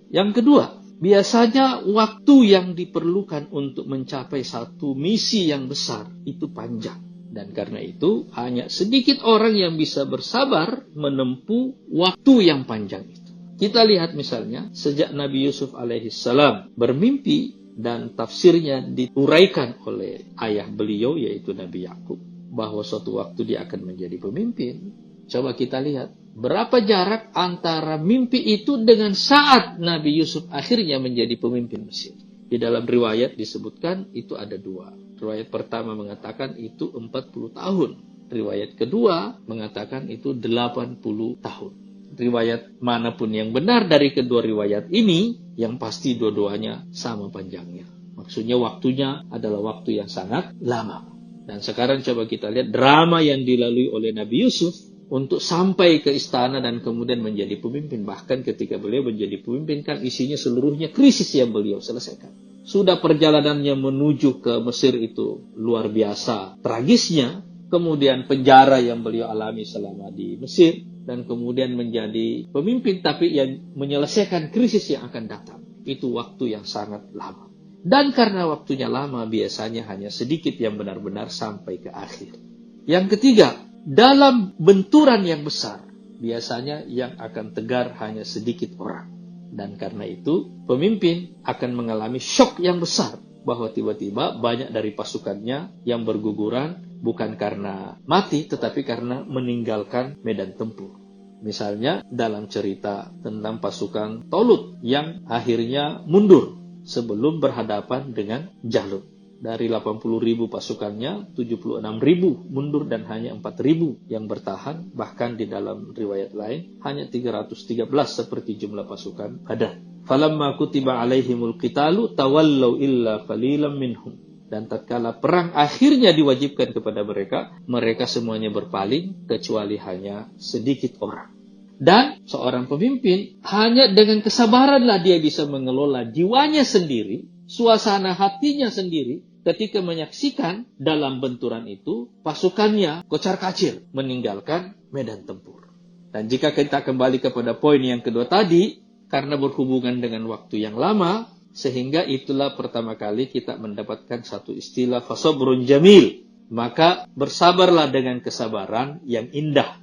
Yang kedua, biasanya waktu yang diperlukan untuk mencapai satu misi yang besar itu panjang. Dan karena itu, hanya sedikit orang yang bisa bersabar menempuh waktu yang panjang itu. Kita lihat misalnya, sejak Nabi Yusuf alaihissalam bermimpi dan tafsirnya diuraikan oleh ayah beliau, yaitu Nabi Yakub, bahwa suatu waktu dia akan menjadi pemimpin. Coba kita lihat, berapa jarak antara mimpi itu dengan saat Nabi Yusuf akhirnya menjadi pemimpin Mesir. Di dalam riwayat disebutkan itu ada dua. Riwayat pertama mengatakan itu 40 tahun. Riwayat kedua mengatakan itu 80 tahun. Riwayat manapun yang benar dari kedua riwayat ini, yang pasti dua-duanya sama panjangnya. Maksudnya waktunya adalah waktu yang sangat lama. Dan sekarang coba kita lihat drama yang dilalui oleh Nabi Yusuf untuk sampai ke istana dan kemudian menjadi pemimpin. Bahkan ketika beliau menjadi pemimpin kan isinya seluruhnya krisis yang beliau selesaikan. Sudah perjalanannya menuju ke Mesir itu luar biasa tragisnya. Kemudian penjara yang beliau alami selama di Mesir. Dan kemudian menjadi pemimpin tapi yang menyelesaikan krisis yang akan datang. Itu waktu yang sangat lama. Dan karena waktunya lama biasanya hanya sedikit yang benar-benar sampai ke akhir. Yang ketiga, dalam benturan yang besar, biasanya yang akan tegar hanya sedikit orang. Dan karena itu, pemimpin akan mengalami syok yang besar bahwa tiba-tiba banyak dari pasukannya yang berguguran bukan karena mati, tetapi karena meninggalkan medan tempur. Misalnya dalam cerita tentang pasukan Tolut yang akhirnya mundur sebelum berhadapan dengan Jalut. Dari 80.000 pasukannya, 76.000 mundur dan hanya 4.000 yang bertahan. Bahkan di dalam riwayat lain, hanya 313 seperti jumlah pasukan Badar. Falamma kutiba alaihimul qitalu tawallau illa qalilan minhum. Dan tatkala perang akhirnya diwajibkan kepada mereka, mereka semuanya berpaling kecuali hanya sedikit orang. Dan seorang pemimpin hanya dengan kesabaranlah dia bisa mengelola jiwanya sendiri, suasana hatinya sendiri ketika menyaksikan dalam benturan itu pasukannya kocar-kacir meninggalkan medan tempur. Dan jika kita kembali kepada poin yang kedua tadi, karena berhubungan dengan waktu yang lama, sehingga itulah pertama kali kita mendapatkan satu istilah fasabrun jamil. Maka bersabarlah dengan kesabaran yang indah,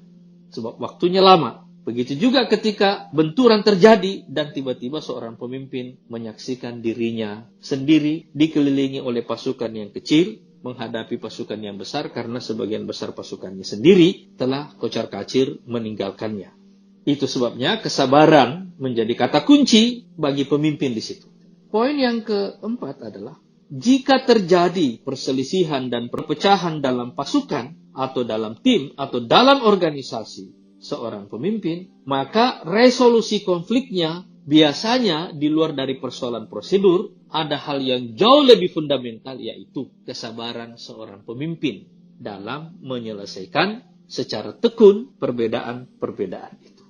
sebab waktunya lama. Begitu juga ketika benturan terjadi dan tiba-tiba seorang pemimpin menyaksikan dirinya sendiri dikelilingi oleh pasukan yang kecil menghadapi pasukan yang besar karena sebagian besar pasukannya sendiri telah kocar-kacir meninggalkannya. Itu sebabnya kesabaran menjadi kata kunci bagi pemimpin di situ. Poin yang keempat adalah jika terjadi perselisihan dan perpecahan dalam pasukan atau dalam tim atau dalam organisasi seorang pemimpin, maka resolusi konfliknya biasanya di luar dari persoalan prosedur, ada hal yang jauh lebih fundamental, yaitu kesabaran seorang pemimpin dalam menyelesaikan secara tekun perbedaan-perbedaan itu.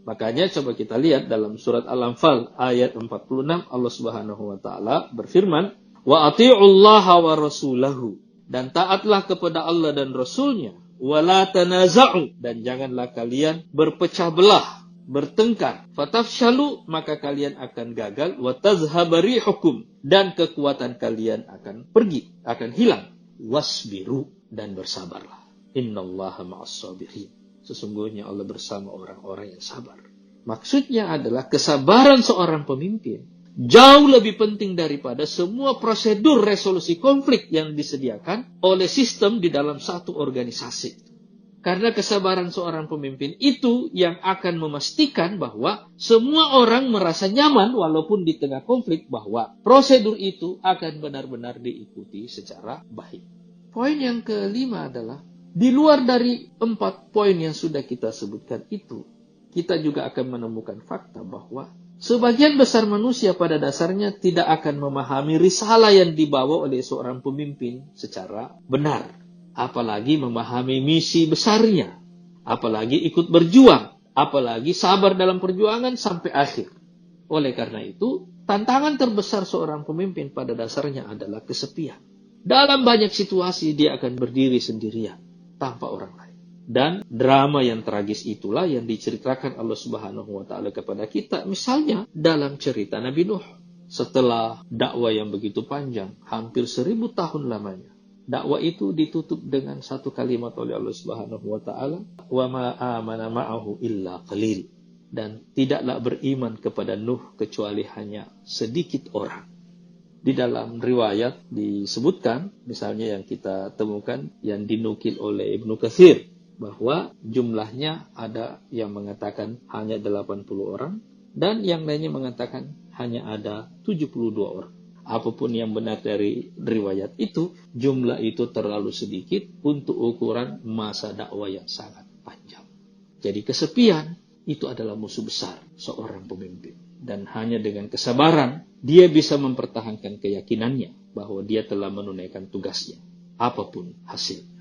Makanya coba kita lihat dalam surat Al-Anfal ayat 46, Allah Subhanahu wa taala berfirman, "Wa ati'ullaha wa rasulahu." Dan taatlah kepada Allah dan Rasulnya. Wala tanaza'u, dan janganlah kalian berpecah belah, bertengkar. Fatafshalu, maka kalian akan gagal. Wa tazhabari hukum, dan kekuatan kalian akan pergi, akan hilang. Wasbiru, dan bersabarlah. Innallaha ma'as sabirin. Sesungguhnya Allah bersama orang-orang yang sabar. Maksudnya adalah kesabaran seorang pemimpin jauh lebih penting daripada semua prosedur resolusi konflik yang disediakan oleh sistem di dalam satu organisasi. Karena kesabaran seorang pemimpin itu yang akan memastikan bahwa semua orang merasa nyaman walaupun di tengah konflik, bahwa prosedur itu akan benar-benar diikuti secara baik. Poin yang kelima adalah, di luar dari 4 poin yang sudah kita sebutkan itu, kita juga akan menemukan fakta bahwa sebagian besar manusia pada dasarnya tidak akan memahami risalah yang dibawa oleh seorang pemimpin secara benar. Apalagi memahami misi besarnya. Apalagi ikut berjuang. Apalagi sabar dalam perjuangan sampai akhir. Oleh karena itu, tantangan terbesar seorang pemimpin pada dasarnya adalah kesepian. Dalam banyak situasi dia akan berdiri sendirian tanpa orang lain. Dan drama yang tragis itulah yang diceritakan Allah Subhanahu wa taala kepada kita. Misalnya dalam cerita Nabi Nuh, setelah dakwah yang begitu panjang, hampir 1000 tahun lamanya, dakwah itu ditutup dengan satu kalimat oleh Allah Subhanahu wa taala, "Wa ma amana ma'ahu illa qalil." Dan tidaklah beriman kepada Nuh kecuali hanya sedikit orang. Di dalam riwayat disebutkan, misalnya yang kita temukan, yang dinukil oleh Ibnu Katsir, bahwa jumlahnya ada yang mengatakan hanya 80 orang, dan yang lainnya mengatakan hanya ada 72 orang. Apapun yang benar dari riwayat itu, jumlah itu terlalu sedikit untuk ukuran masa dakwah yang sangat panjang. Jadi kesepian itu adalah musuh besar seorang pemimpin. Dan hanya dengan kesabaran, dia bisa mempertahankan keyakinannya bahwa dia telah menunaikan tugasnya, apapun hasilnya.